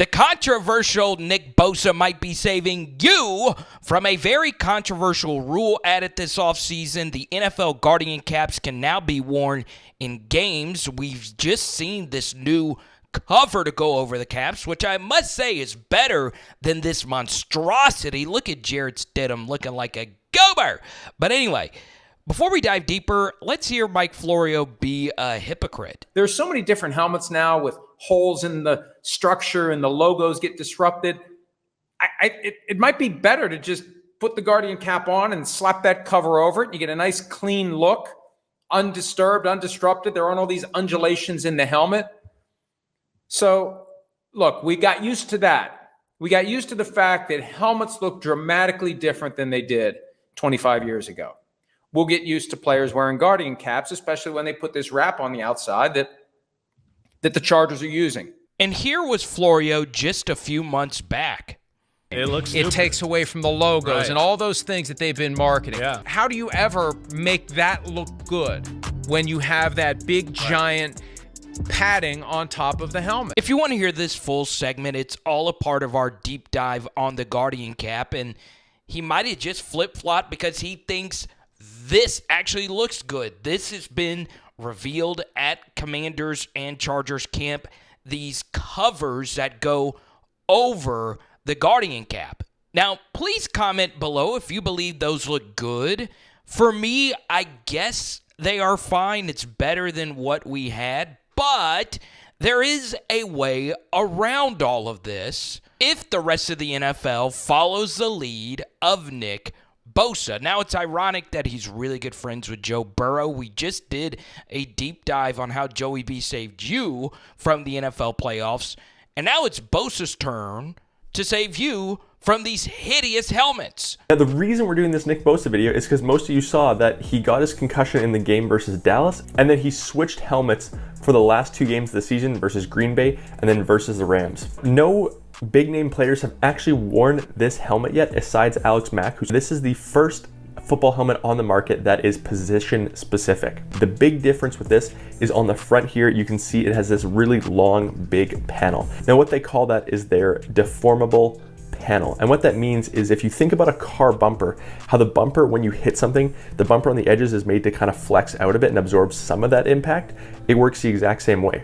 The controversial Nick Bosa might be saving you from a very controversial rule added this offseason. The NFL Guardian caps can now be worn in games. We've just seen this new cover to go over the caps, which I must say is better than this monstrosity. Look at Jarrett Stidham looking like a goober. But anyway, before we dive deeper, let's hear Mike Florio be a hypocrite. There's so many different helmets now with holes in the structure and the logos get disrupted. It might be better to just put the Guardian cap on and slap that cover over it. You get a nice clean look, undisturbed, undisrupted. There aren't all these undulations in the helmet. So, look, we got used to that. We got used to the fact that helmets look dramatically different than they did 25 years ago. We'll get used to players wearing Guardian caps, especially when they put this wrap on the outside that the Chargers are using. And here was Florio just a few months back. It takes away from the logos and all those things that they've been marketing. Yeah. How do you ever make that look good when you have that big giant padding on top of the helmet? If you want to hear this full segment, it's all a part of our deep dive on the Guardian cap, and he might have just flip-flopped because he thinks this actually looks good. This has been revealed at Commanders and Chargers camp, these covers that go over the Guardian cap. Now, please comment below if you believe those look good. For me, I guess they are fine. It's better than what we had, but there is a way around all of this if the rest of the NFL follows the lead of Nick Bosa. Now, it's ironic that he's really good friends with Joe Burrow. We just did a deep dive on how Joey B saved you from the NFL playoffs, and now it's Bosa's turn to save you from these hideous helmets. Now, the reason we're doing this Nick Bosa video is because most of you saw that he got his concussion in the game versus Dallas, and then he switched helmets for the last 2 games of the season versus Green Bay and then versus the Rams. No big name players have actually worn this helmet yet aside Alex Mack. This is the first football helmet on the market that is position specific. The big difference with this is on the front here, you can see it has this really long, big panel. Now what they call that is their deformable panel. And what that means is if you think about a car bumper, how the bumper, when you hit something, the bumper on the edges is made to kind of flex out a bit and absorb some of that impact. It works the exact same way.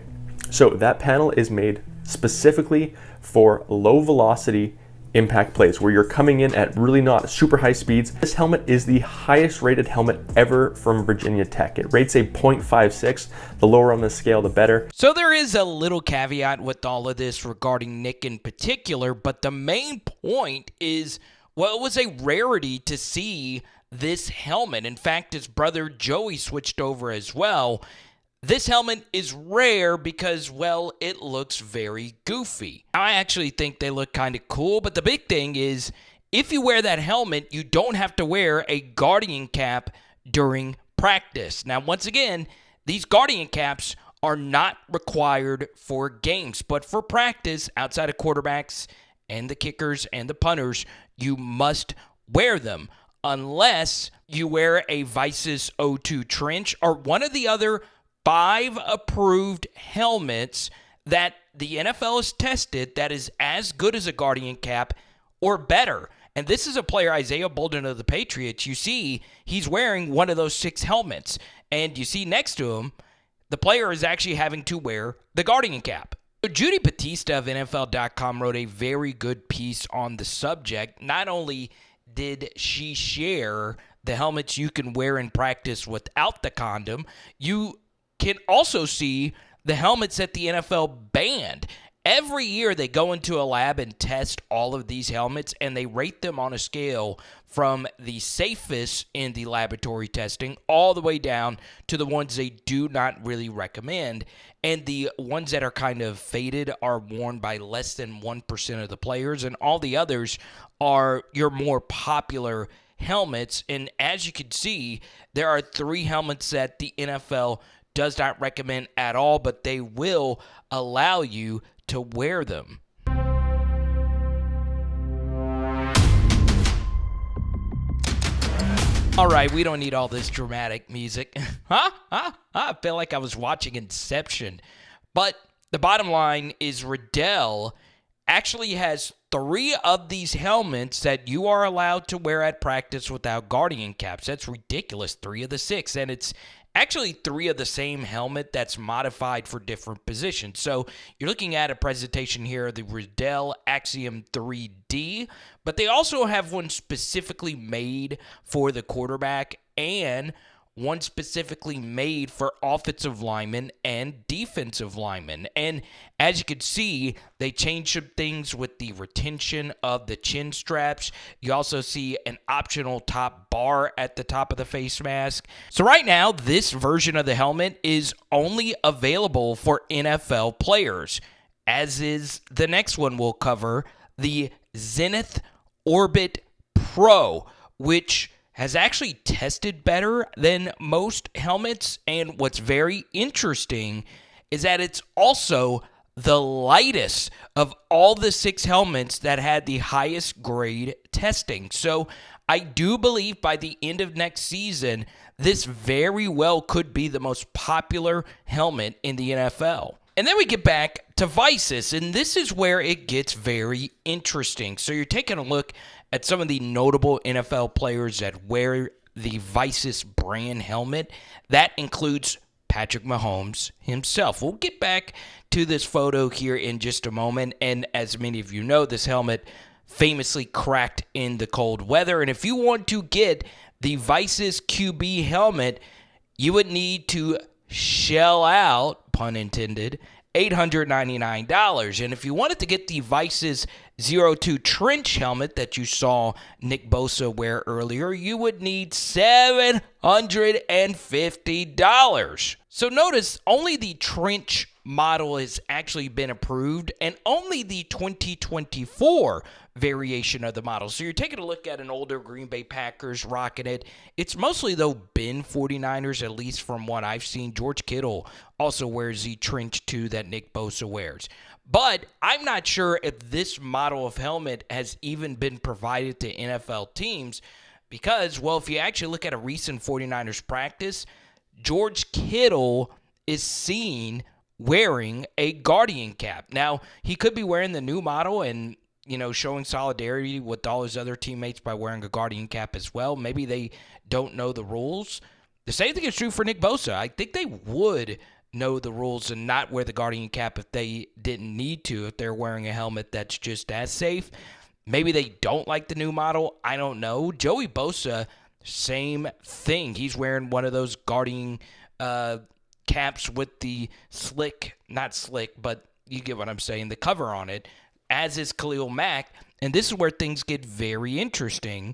So that panel is made specifically for low velocity impact plays where you're coming in at really not super high speeds. This helmet is the highest rated helmet ever from Virginia Tech. It rates a 0.56. The lower on the scale, the better. So there is a little caveat with all of this regarding Nick in particular, but the main point is, well, it was a rarity to see this helmet. In fact, his brother Joey switched over as well. This helmet is rare because, well, it looks very goofy. I actually think they look kind of cool, but the big thing is, if you wear that helmet, you don't have to wear a Guardian cap during practice. Now, once again, these Guardian caps are not required for games, but for practice, outside of quarterbacks and the kickers and the punters, you must wear them unless you wear a VICIS O2 trench or one of the other 5 approved helmets that the NFL has tested that is as good as a Guardian cap or better. And this is a player, Isaiah Bolden of the Patriots. You see, he's wearing one of those 6 helmets. And you see next to him, the player is actually having to wear the Guardian cap. So Judy Batista of NFL.com wrote a very good piece on the subject. Not only did she share the helmets you can wear in practice without the condom, you can also see the helmets that the NFL banned. Every year they go into a lab and test all of these helmets, and they rate them on a scale from the safest in the laboratory testing all the way down to the ones they do not really recommend. And the ones that are kind of faded are worn by less than 1% of the players, and all the others are your more popular helmets. And as you can see, there are 3 helmets that the NFL does not recommend at all, but they will allow you to wear them. All right, we don't need all this dramatic music. I feel like I was watching Inception. But the bottom line is Riddell actually has 3 of these helmets that you are allowed to wear at practice without guardian caps. That's ridiculous. 3 of the 6. And it's actually 3 of the same helmet that's modified for different positions. So you're looking at a presentation here of the Riddell Axiom 3D, but they also have one specifically made for the quarterback and one specifically made for offensive linemen and defensive linemen. And as you can see, they changed some things with the retention of the chin straps. You also see an optional top bar at the top of the face mask. So right now, this version of the helmet is only available for NFL players, as is the next one we'll cover, the Xenith Orbit Pro, which has actually tested better than most helmets. And what's very interesting is that it's also the lightest of all the 6 helmets that had the highest grade testing. So I do believe by the end of next season, this very well could be the most popular helmet in the NFL. And then we get back to VICIS, and this is where it gets very interesting. So you're taking a look at some of the notable NFL players that wear the VICIS brand helmet. That includes Patrick Mahomes himself. We'll get back to this photo here in just a moment. And as many of you know, this helmet famously cracked in the cold weather. And if you want to get the VICIS QB helmet, you would need to shell out, pun intended, $899. And if you wanted to get the VICIS 02 trench helmet that you saw Nick Bosa wear earlier, you would need $750. So notice only the trench model has actually been approved, and only the 2024 variation of the model. So you're taking a look at an older Green Bay Packers rocking it. It's mostly, though, been 49ers, at least from what I've seen. George Kittle also wears the trench 2 that Nick Bosa wears. But I'm not sure if this model of helmet has even been provided to NFL teams because, well, if you actually look at a recent 49ers practice, George Kittle is seen wearing a Guardian cap. Now, he could be wearing the new model and, showing solidarity with all his other teammates by wearing a Guardian cap as well. Maybe they don't know the rules. The same thing is true for Nick Bosa. I think they would know the rules and not wear the Guardian cap if they didn't need to, if they're wearing a helmet that's just as safe. Maybe they don't like the new model. I don't know. Joey Bosa, same thing. He's wearing one of those Guardian caps with the not slick, but you get what I'm saying, the cover on it, as is Khalil Mack. And this is where things get very interesting.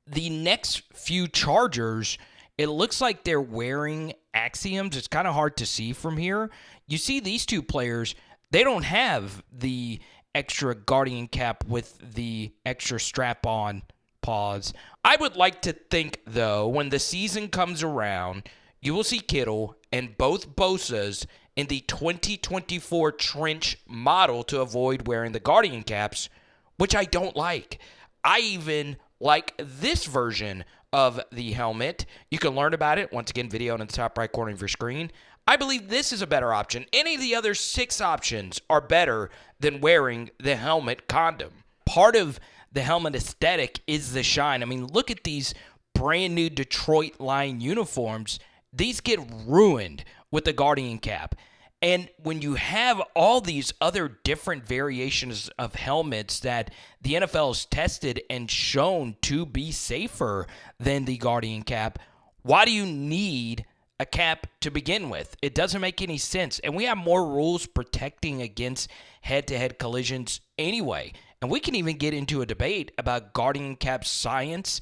The next few Chargers, it looks like they're wearing Axioms. It's kind of hard to see from here. You see these 2 players, they don't have the extra Guardian cap with the extra strap-on paws. I would like to think, though, when the season comes around, you will see Kittle and both Bosas in the 2024 trench model to avoid wearing the Guardian caps, which I don't like. I even like this version of the helmet. You can learn about it, once again, video in the top right corner of your screen. I believe this is a better option. Any of the other 6 options are better than wearing the helmet condom. Part of the helmet aesthetic is the shine. I mean, look at these brand new Detroit Lion uniforms. These get ruined with the Guardian cap. And when you have all these other different variations of helmets that the NFL has tested and shown to be safer than the Guardian cap, why do you need a cap to begin with? It doesn't make any sense. And we have more rules protecting against head-to-head collisions anyway. And we can even get into a debate about Guardian cap science.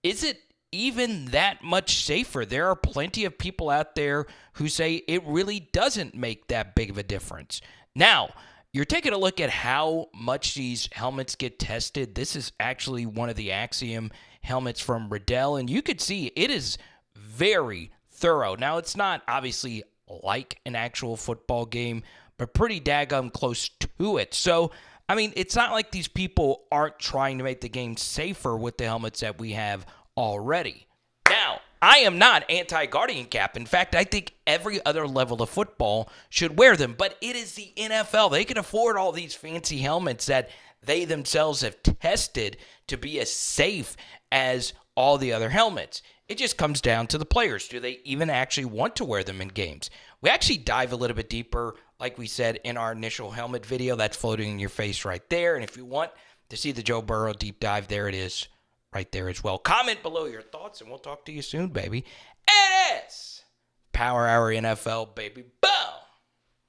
Is it even that much safer? There are plenty of people out there who say it really doesn't make that big of a difference. Now, you're taking a look at how much these helmets get tested. This is actually one of the Axiom helmets from Riddell, and you could see it is very thorough. Now, it's not obviously like an actual football game, but pretty daggum close to it. So, I mean, it's not like these people aren't trying to make the game safer with the helmets that we have already. Now, I am not anti-guardian cap. In fact, I think every other level of football should wear them. But it is the NFL. They can afford all these fancy helmets that they themselves have tested to be as safe as all the other helmets. It just comes down to the players. Do they even actually want to wear them in games? We actually dive a little bit deeper, like we said in our initial helmet video. That's floating in your face right there. And if you want to see the Joe Burrow deep dive, there it is right there as well. Comment below your thoughts, and we'll talk to you soon, baby. It is Power Hour NFL, baby. Bye!